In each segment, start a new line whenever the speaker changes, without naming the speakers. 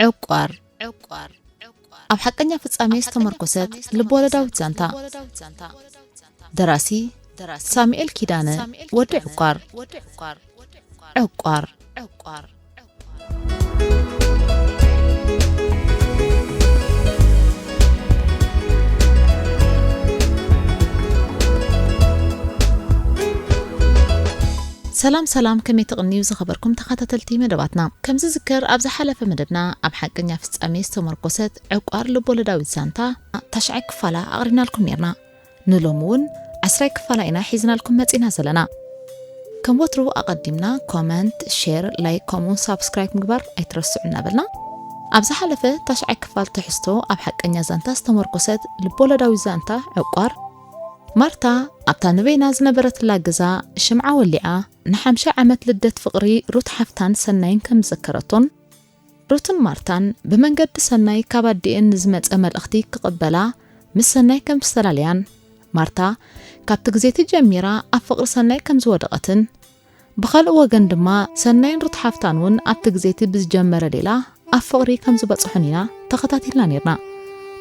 عقار أب حقنيا فتصامي استمركوست لبولداوت زانتا دراسي ساميل كيدانة ود عقار عقار سلام كم يتغنيو زخبركم تخاتلتي مدباتنا كم زذكر أبز حلف مدبنا أب حقنيا فتصامي استمركوست عقار لبولداوت زانتا تشعك فلا أغرنا لكم نيرنا نلومون عسرك فلا إنا حيزنا لكم متينا زلنا كم وترو أقدمنا كومنت شير لايك كومون سابسكرايب مقبر أي ترسعنا بلنا أبز حلفة تشعك فال تحستو أب حقنيا زانتا استمركوست لبولداوت زانتا عقار مارتا أبتا نبينا زنبرت لاجزا شمعة واللعة نحمشة عمت لدت فقري روت حفتان سنين كم ذكرتون روتن مارتان بمنقد سناي كابدي إن نزمت أمل أختي كقبلا مس سناي كم استراليان مارتا كابتغزيت جميرة أفقر سناي كم زودقتن بخل وجندما سنين روت حفتانون أبتغزيت بزجمرة ليلة أفقري كم زبط حنينا تخطاتي لانيرنا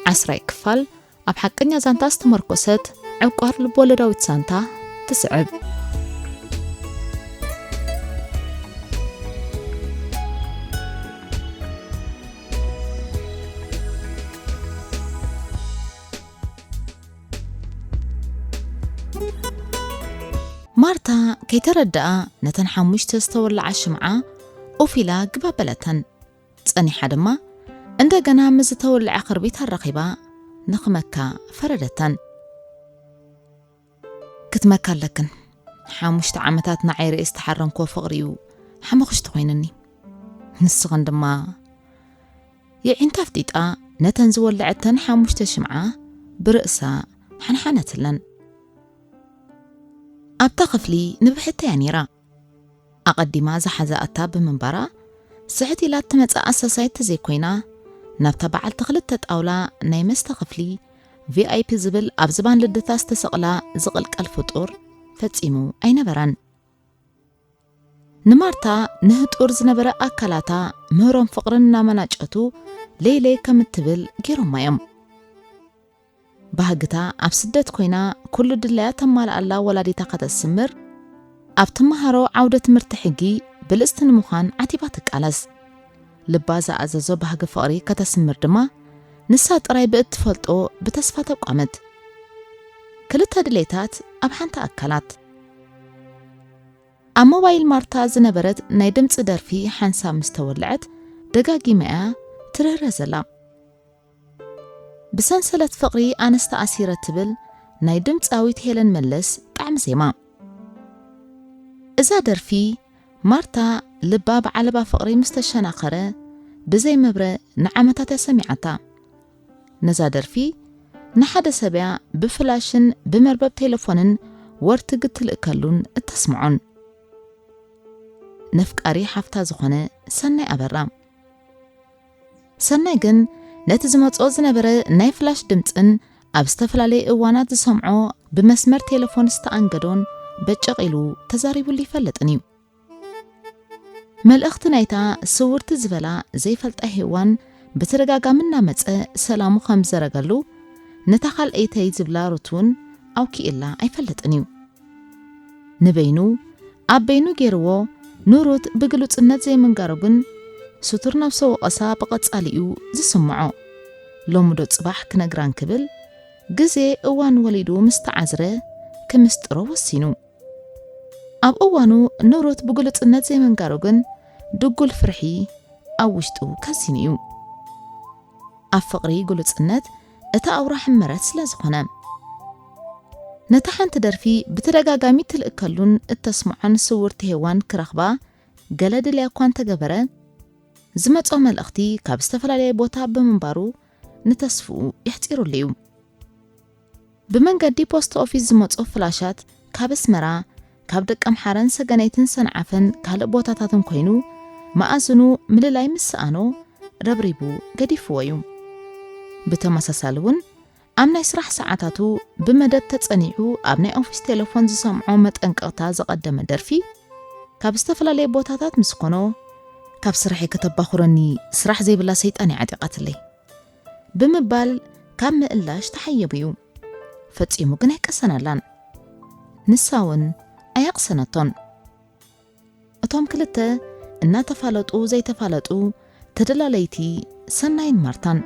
عسراي كفال أب حقنيا زانتا استمركوست عقار لبولداوت زانتا تسعب مارتا كي تردأ نتن حموش تستولع الشمعة وفيلا قبابلتن تسأني حدما عند جنا مزتولع قربيتها الرقيبة نخمكا فردتن كتمكا لكن حاموش تعمتات نعير استحرم كو فقريو حمخش تخوينني نسغن دما يعين تفتيتا نتن زولعتن حاموش تشمعة برأسا حنحانتلن أبتغفلي نبحت يانيرا أقدما زحزاءتا بمنبرا سعتي لا تمت أساسايت زي كوينا نبتا بعل تغلطت أولا نايمس تغفلي VIP زبل أبزبان لدتاس تسقلا زقلك الفطور فتسيمو أين بران نمارتا نهت أرز نبرا أكلاتا مهرم فقرنا مناجأتو ليلي كمتبل جيرو مايم بهجتا أبسدت كوينا كل دلات مال الله ولا دي تاقت السمر أبتمهارو عودة مرتحقي بالاستنمخان عتيباتك ألز لبازا أزازو بهج فقري كتسمر دما نسات راي باتفلطو بتسفات قامت كلتا دليتات أب حانتا أكلات أما موبايل مارتا زنبرت ناي دمص درفي حانسا مستولعت دقاقي مئة ترهرزلا بسنسلة فقري أنستا أسيرة تبل ناي دمص آويت هيلن ملس طعم زيما إذا درفي مارتا لباب علبا فقري مستشناقرة بزي مبرة نعمتا سمعتا نزا درفي نحد سبع بفلاشن بمربب تليفونن ورتق تلقلون التسمعون نفك أري حفتا زخونة سنة أبرام سنة جن نتزمت أوزنبرة ناي فلاش دمتن أبستفلالي إوانات سمعو بمسمر تليفون استأنقدون بتشغلو تزاريبو اللي فلتنيو ملأخت نايتا صورت زبلا زي فلت أهوان بترقاقا منا متأ سلامو خمزة رقلو نتاقل ايتاي زبلا روتون أو كي إلا أي فلتنيو نبينو أبينو جيرو نوروت بقلوت النت زي من قاربن ستور نفسو قصا بقت أليو زي سمعو لو مدوت صباح كنقران كبل قزي اوان وليدو مستعزره كمسترو وسينو أب اوانو نوروت بقلوت النت زي من قاربن دوغل فرحي أو وشتو كاسينيو أفقري قلوت النت اتا أوراح مرات سلازخونا نتحان تدرفي بترقاقامي تلقلون التسمعان صورت هيوان كرخبا قلد ليقوان تقبرا زمت أمال أختي كابستفلالي بوتا بمنبارو نتسفو يحتيرو الليو بمن قدي بوست أوفيس زمت فلاشات كابسمرا كابدك أمحارن سجنيتن سنعفن كالق بوتاتاتن كوينو ما أزنو مللاي مسانو ربريبو قدي فويو بتمسسالون أمنا يسرح ساعتاتو بمدد تتصنيعو أبناء أوفيس تليفون زسمعو متأنقاتا زقدم درفي كابستفلالي بوتاتات مسكونو ካብ ስራሕይ ከተባኽረኒ ስራሕ ዘይብላ ሰይጣን ይዓጢቃትለይ ብምባል ካብ ምእላሽ ተሓየብዩ ፈጺሙ ግን ኣይቀሰናላን ንሳውን ኣያቕሰነቶን እቶም ክልተ እናተፋለጡ ዘይተፋለጡ ተደላለይቲ ሰናይን ማርታን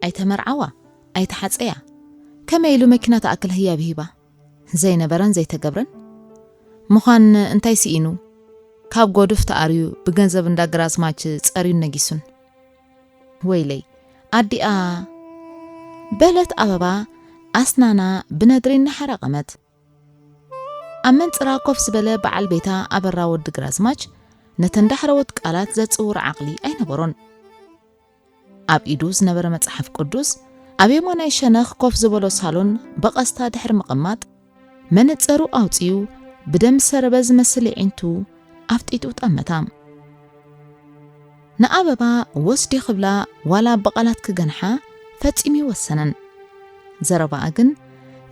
ኣይተመርዓዋ ኣይተሓፀያ ከመይሉ መኪና ተኣክል ህያብ ሂባ ዘይነበረን ዘይተገብረን ምዃን እንታይ ሲኢኑ ካብ ጎድፍ ተኣርዩ ብገንዘብ እንዳግራዝማች ጸሪዩ ነጊሱን ወይለይ ኣዲኣ በለት ኣበባ ኣስናና ብነድሪ እናሐረቐመት ኣብ መንጽራ ኮፍ ዝበለ በዓል ቤታ ኣበራ ወዲ ግራዝማች ነተንዳሕረወት ቃላት ዘጽውር ዓቕሊ ኣይነበሮን ኣብ ኢዱ ዝነበረ መጽሓፍ ቅዱስ ኣብ የማናይ ሸነኽ ኮፍ ዝበሎ ሳሎን በቐስታ ድሕሪ መቐማጥ መነጸሩ ኣውፂዩ ብደም ሰረበ ዝመስል ዒንቱ ኣፍጢጡ ጠመታ ንኣበባ ወስዲ ኽብላ ዋላ በቓላት ክገንሓ ፈጺሙ ይወሰነን ዘረባኣ ግን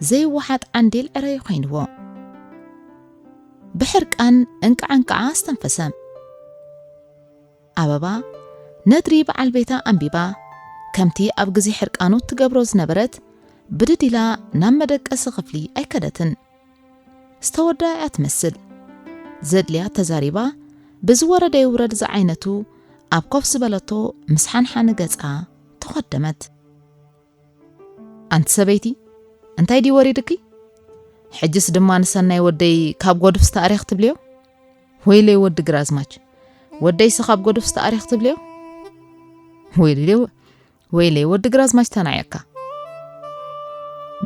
ዘይወሓጥ ዓንዴል ዕረይ ኾይንዎ ብሕርቃን እንቃዓንቃዓ አስተንፈሰ ኣበባ ነድሪ በዓል ቤታ ኣንቢባ ከምቲ ኣብ ግዜ ሕርቃኑ ትገብሮ ዝነበረት ብድዲላ ናብ መደቀሲ ክፍሊ ኣይከደትን ዝተወዳያ ትመስል ዘድልያ ተዛሪባ ብዝወረደ ይውረድ ዝዓይነቱ ኣብ ኮፍ ዝበለቶ ምስ ሓንሓን ገጻ ተኸደመት ኣንቲ ሰበይቲ እንታይ ዲ ወሪድኪ ሕጅስ ድማ ንሰናይ ወደይ ካብ ጎድፍ ታሪኽ ትብልዮ ወይለይ ወዲ ግራዝማች ወደይ ካብ ጎድፍ ታሪኽ ትብልዮ ወይለይ ወዲ ግራዝማች ተናየካ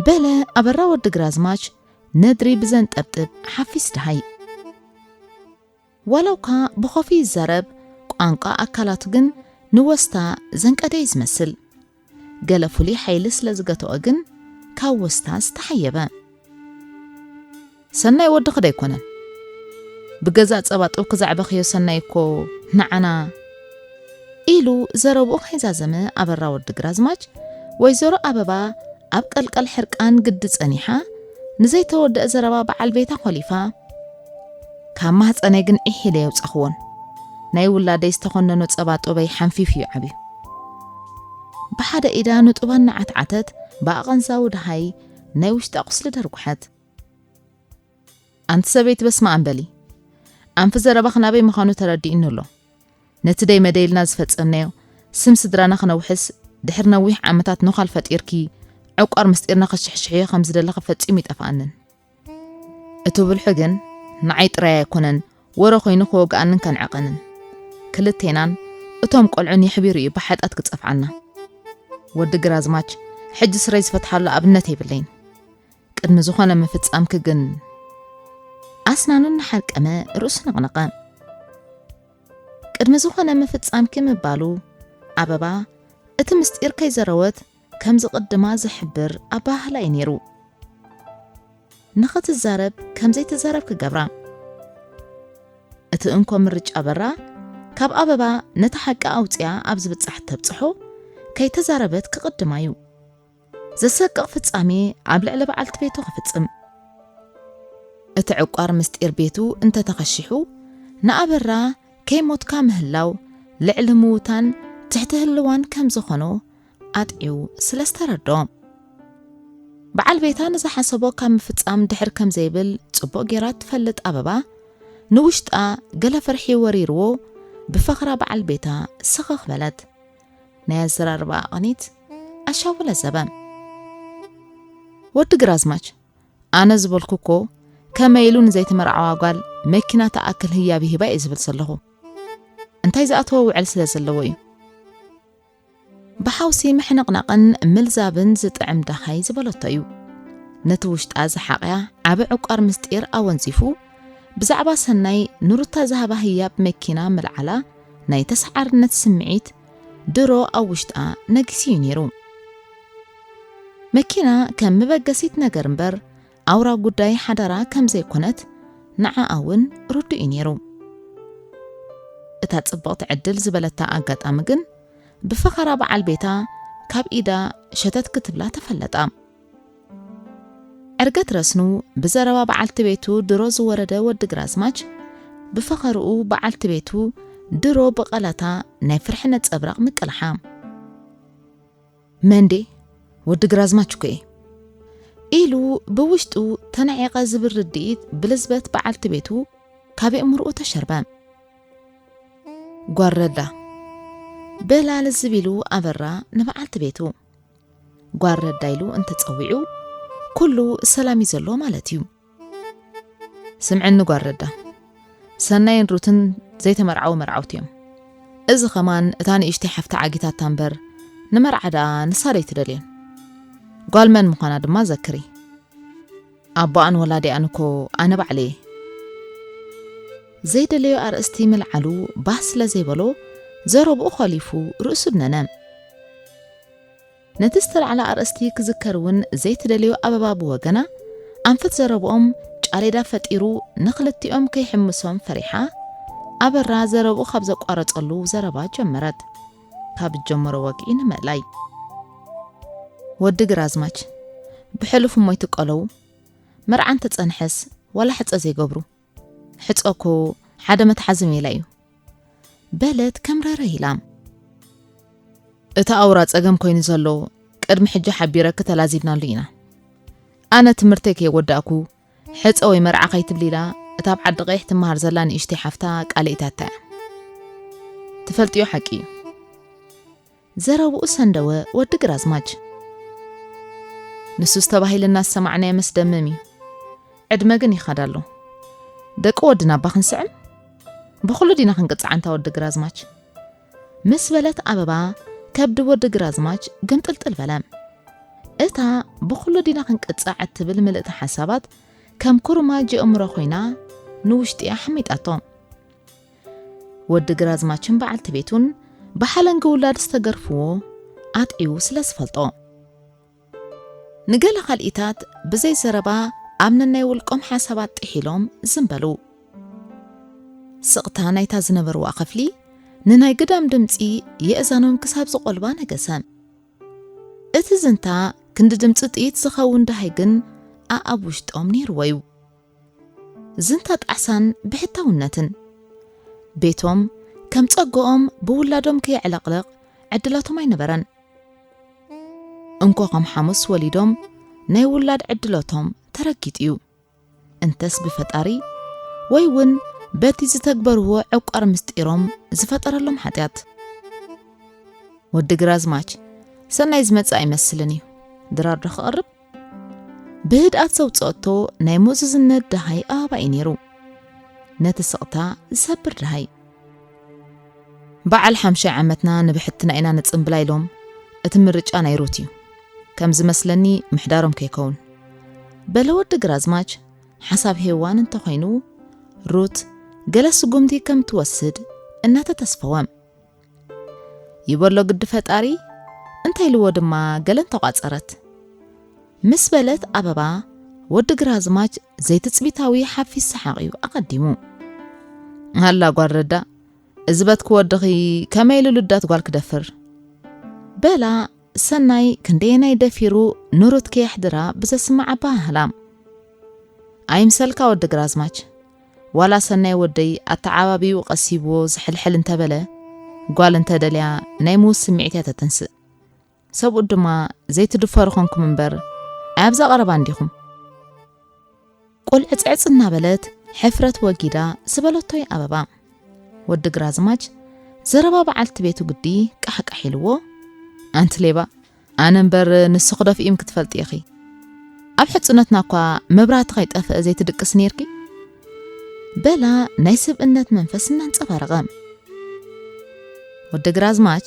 በለ ኣበራ ወዲ ግራዝማች ነድሪ ብዘንጠብጥብ ሓፊስ ድሃይ ወለውካ ብኾፊ ይዛረብ ቋንቋ ኣካላቱ ግን ንወስታ ዘንቀደይ ዝመስል ገለ ፍሉይ ሓይሊ ስለዝገተኦ ግን ካብ ወስታ ዝተሓየበ ሰናይ ወዲ ኸደ ኣይኮነን ብገዛእ ጸባጦ ክዛዕበኽዮ ሰናይ እኮ ንዓና ኢሉ ዘረብኡ ኸይዛዘመ ኣበራ ወዲ ግራዝማች ወይዘሮ ኣበባ ኣብ ቀልቀል ሕርቃን ግዲ ጸኒሓ ንዘይተወድአ ዘረባ በዓል ቤታ ኾሊፋ ካብ ማህፀነይ ግን ኢሒለ የውፀኽዎን ናይ ውላደይ ዝተኾነኖ ጸባጦ በይ ሓንፊፍ እዩ ዓብዩ ብሓደ ኢዳ ንጡባን ናዓትዓተት ብኣቐንዛው ድሃይ ናይ ውሽጢ ኣቁስሊ ደርጉሐት ኣንቲ ሰበይቲ በስማ ኣንበሊ ኣንፊ ዘረባ ኽናበይ ምዃኑ ተረዲእኒ ኣሎ ነቲ ደይ መደይልና ዝፈጸምናዮ ስም ስድራና ኽነውሕስ ድሕር ነዊሕ ዓመታት ነኻል ፈጢርኪ ዕቋር ምስጢርና ኸሽሕሽሕዮ ከም ዝደለኸ ፈጺሙ ይጠፋኣንን እቲ ብልሑ ግን ንዓይ ጥራይ ኣይኮነን ወረ ኾይኑ ክወግኣንን ከንዕቐንን ክልቴናን እቶም ቆልዑን ይሕቢሩ እዩ ብሓጣት ክጸፍዓና ወዲ ግራዝማች ሕጂ ስረይ ዝፈትሓሉ ኣብነት ይብለይን ቅድሚ ዝኾነ ምፍጻምኪ ግን ኣስናኑን ሓልቀመ ርእሱ ነቕነቐ ቅድሚ ዝኾነ ምፍጻምኪ ምባሉ ኣበባ እቲ ምስጢር ከይዘረወት ከም ዝቕድማ ዝሕብር ኣባህላይ ነይሩ ንኽትዛረብ ከም ዘይትዛረብ ክገብራ እቲ እንኮ ምርጫ በራ ካብ ኣበባ ነታ ሓቂ ኣውፅያ ኣብ ዝብጻሕ ተብጽሖ ከይተዛረበት ክቕድማ እዩ ዘሰቅቕ ፍጻሜ ኣብ ልዕሊ በዓልቲ ቤቱ ክፍጽም እቲ ዕቋር ምስጢር ቤቱ እንተተኸሺሑ ንኣበራ ከይሞትካ ምህላው ልዕሊ ምውታን ትሕቲ ህልዋን ከም ዝኾኖ ኣጥዒው ስለስተረዶ በዓል ቤታ ንዝሓሰቦ ካብ ምፍጻም ድሕር ከም ዘይብል ጽቡቕ ጌራ ትፈልጥ ኣበባ ንውሽጣ ገለ ፍርሒ ወሪርዎ ብፈኽራ በዓል ቤታ ስኽኽ በለት ናይ ኣዘራርባ ኣቕኒት ኣሻውለ ዘበ ወዲ ግራዝማች ኣነ ዝበልኩኮ ከመይሉ ንዘይተመርዓዋ ጓል መኪና ተኣክል ህያብ ሂባ እየ ዝብል ዘለኹ እንታይ ዝኣተወ ውዕል ስለ ዘለዎ እዩ ብሓውሲ ምሕንቕናቕን ምልዛብን ዝጥዕም ዳኻይ ዝበለቶ እዩ ነቲ ውሽጣ ዝሓቕያ ዓብ ዕቋር ምስጢር ኣወንዚፉ ብዛዕባ ሰናይ ንሩታ ዝሃባ ህያብ መኪና መልዓላ ናይ ተሰዓርነት ስምዒት ድሮ ኣብ ውሽጣ ነጊስዩ ነይሩ መኪና ከም ምበገሲት ነገር እምበር ኣውራ ጉዳይ ሓደራ ከም ዘይኮነት ንዓኣ እውን ርዱእ ነይሩ እታ ጽብቕቲ ዕድል ዝበለታ ኣጋጣሚ ግን ብፈኸራ በዓል ቤታ ካብ ኢዳ ሸተት ክትብላ ተፈለጣ ዕርገት ረስኑ ብዘረባ በዓልቲ ቤቱ ድሮ ዝወረደ ወዲ ግራዝማች ብፈኸርኡ በዓልቲ ቤቱ ድሮ በቐላታ ናይ ፍርሕነት ጸብራቕ ምቅልሓ መንዴ ወዲ ግራዝማች ኮ ኢሉ ብውሽጡ ተናዒቐ ዝብል ርድኢት ብልዝበት በዓልቲ ቤቱ ካብ እምርኡ ተሸርበ ጓረዳ በላል ዝቢሉ ኣበራ ንበዓልቲ ቤቱ ጓረዳ ኢሉ እንተጸዊዑ ኩሉ ሰላም ይዘሎ ማለት እዩ ስምዕኒ ጓረዳ ሰናይን ሩትን ዘይተመርዓው መርዓውትዮም እዚ ኸማን እታ ንእሽቲ ሓፍታ ዓጊታት ታንበር ንመርዓዳ ንሳደይ ትደልየን ጓልመን ምዃና ድማ ዘክሪ ኣባኣን ወላዲኣን እኮ ኣነ ባዕለየ ዘይደለዮ ኣርእስቲ ምልዓሉ ባስለ ዘይበሎ ዘረብኡ ኸሊፉ ርእሱ ድነነ ነቲ ዝተልዓለ ኣርእስቲ ክዝከርውን ዘይትደልዮ ኣበባ ብወገና ኣንፈት ዘረብኦም ጫሌዳ ፈጢሩ ንኽልቲኦም ከይሕምሶም ፈሪሓ ኣበራ ዘረብኡ ካብ ዘቋረጸሉ ዘረባ ጀመረት ካብ ጀመሮ ወግኢ ንመላይ ወዲ ግራዝማች ብሕልፉ ሞይ ትቀለው መርዓን ተጸንሐስ ወላ ሕጸ ዘይገብሩ ሕጸኮ ሓደ መትሓዝም ኢላ እዩ በለት ከምረረ ኢላም እታ ኣውራ ጸገም ኮይኑ ዘሎ ቅድሚ ሕጂ ሓቢረ ከተላዚብናሉ ኢና ኣነ ትምህርተይ ከይወዳእኩ ሕጸ ወይ መርዓ ከይትብሊላ እታ ብዓዲ ቀይሕ ትመሃር ዘላ ንእሽቲ ሓፍታ ቃልኢታታ ትፈልጥዮ ሓቂ እዩ ዘረብኡ ሰንደወ ወዲ ግራዝማች ንሱ ዝተባሂልና ሰማዕናየ መስደምም እዩ ዕድመ ግን ይኸዳሎ ደቂ ወድና ባኽንስዕም ብኹሉ ዲና ክንቅፅዓንታ ወዲ ግራዝማች ምስ በለት ኣበባ ከብዲ ወዲ ግራዝማች ግምጥልጥል በለም እታ ብኹሉ ዲና ክንቅፅዕ እትብል ምልእቲ ሓሳባት ከም ኩርማ ጅእምሮ ኾይና ንውሽጢያ ሓሚጣቶ ወዲ ግራዝማችን በዓልቲ ቤቱን ብሓለንጊ ውላድ ዝተገርፍዎ ኣጥዒው ስለ ዝፈልጦ ንገለ ኻልኢታት ብዘይ ዘረባ ኣምነናይ ውልቆም ሓሳባት ጥሒሎም ዝንበሉ ስቕታ ናይታ ዝነበርዋ ኸፍሊ ንናይ ግዳም ድምፂ የእዛኖም ክሳብ ዝቖልባ ነገሰ እቲ ዝንታ ክንዲ ድምፂ ጥኢት ዝኸውን ዳሃይ ግን ኣኣብ ውሽጦም ነይርወዩ ዝንታ ጣዕሳን ብሕታውነትን ቤቶም ከም ጸጎኦም ብውላዶም ከይዕለቕለቕ ዕድላቶም ኣይነበረን እንኳ ከም ሓሙስ ወሊዶም ናይ ውላድ ዕድሎቶም ተረጊጥ እዩ እንተስ ብፈጣሪ ወይ ውን በቲ ዝተግበርዎ ዕቋር ምስጢሮም ዝፈጠረሎም ሓጢያት ወዲ ግራዝማች ሰናይ ዝመጽእ ኣይመስልን እዩ ድራር ዶ ክቐርብ ብህድኣት ዘውፅአቶ ናይ ሙእዝዝነት ደሃይ ኣባይ ነይሩ ነቲ ስቕታ ዝሰብር ደሃይ በዓል 50 ዓመትና ንብሕትና ኢና ንጽምብላ ኢሎም እቲ ምርጫ ናይ ሩት እዩ ከም ዝመስለኒ ምሕዳሮም ከይከውን በለወዲ ግራዝማች ሓሳብ ሄዋን እንተኾይኑ ሩት ገለ ስጉምቲ ከም ትወስድ እናተተስፈወም ይበሎ ግዲ ፈጣሪ እንታይ ልዎ ድማ ገለ እንተቋጸረት ምስ በለት ኣበባ ወዲ ግራዝማች ዘይትጽቢታዊ ሓፊስ ሰሓቕዩ ኣቐዲሙ ሃላ ጓረዳ እዝበት ክወድኺ ከመይ ልሉዳት ጓል ክደፍር በላ ሰናይ ክንደየናይ ደፊሩ ኑሩት ከያሕድራ ብዘስማዕ ባህላም ኣይምሰልካ ወዲ ግራዝማች ዋላ ሰናይ ወደይ ኣተዓባቢው ቀሲብዎ ዝሕልሕል እንተበለ ጓል እንተደልያ ናይ ሙስ ስምዒትያ ተተንስእ ሰብኡ ድማ ዘይትድፈሩ ኾንኩም እምበር ኣብዛ ቀረባ እንዲኹም ቁልዕጽዕጽ እናበለት ሕፍረት ወጊዳ ስበለቶይ ኣበባ ወዲ ግራዝማች ዘረባ በዓልቲ ቤቱ ግዲ ቃሕቃሒልዎ ኣንቲ ሌባ ኣነ እምበር ንሱ ክደፍኢም ክትፈልጥ ኢኺ ኣብ ሕጹነትና እኳ መብራህቲ ከይጠፍእ ዘይትድቅስ ነይርኪ በላ ናይ ስብእነት መንፈስ እናንጸባረቐ ወዲ ግራዝማች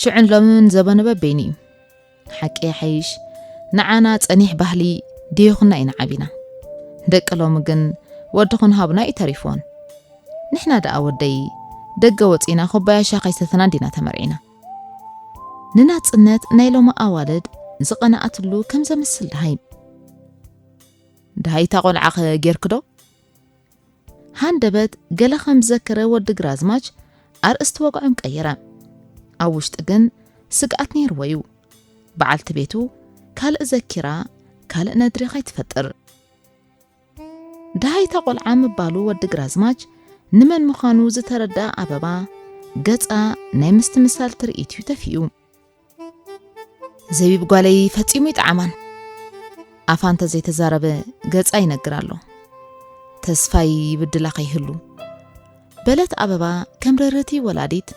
ሽዑን ሎምን ዘበነበ በይኒ እዩ ሓቂ ሓይሽ ንዓና ጸኒሕ ባህሊ ድዩኽና ኢና ዓቢና ደቂ ሎሚ ግን ወድኹን ሃብና ይተሪፍዎን ንሕና ደኣ ወደይ ደገ ወፂና ኹባያ ሻኸይ ሰተና ዲና ተመርዒና ንናጽነት ናይ ሎሚ ኣዋልድ ዝቐናኣትሉ ከም ዘምስል ደሃይ ታቆልዓኸ ጌርክዶ ሃንደበት ገለ ከም ዘከረ ወዲ ግራዝማች أرأست وقعهم كيرا أوشت جن سقعتني رويو بعلت بيتو كال أذكرا كال ندري خيت فتر دهي تقول عام بالو ودقرازماج نمن مخانو زتردى أبابا قطع نمست مثال ترئيتيو تفيو زبيب قالي فتيميت عمان أفانتا زي تزارب قطع ينقرالو تسفاي بدلاقي هلو بلت أبابا كم ررتي ولاديت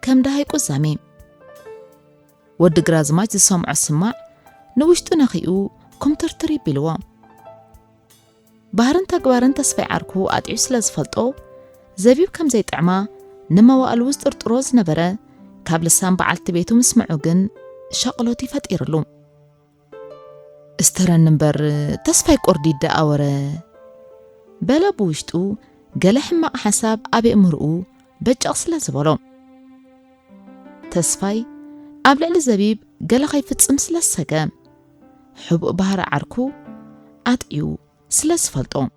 كم دهي قزامي ودقرازماج زسامع السماع نوشتو نخيو كم ترتري بلوا بارن تقبارن تسفاي عركو أدعو سلازفلتو زبيب كم زي طعما نما وقالوز ترطروز نبرا كابل السام بعلت بيتو مسمعو جن شاقلوتي فتيرلو استرن نمبر تسفاي قردي داورة بلا بوشتو قال حما حساب أبي أمرؤو بج أصلا زبالو تسفاي قبل الزبيب قال خيفت سمسلا السقام حب بهار عركو أطيو سلس فلطو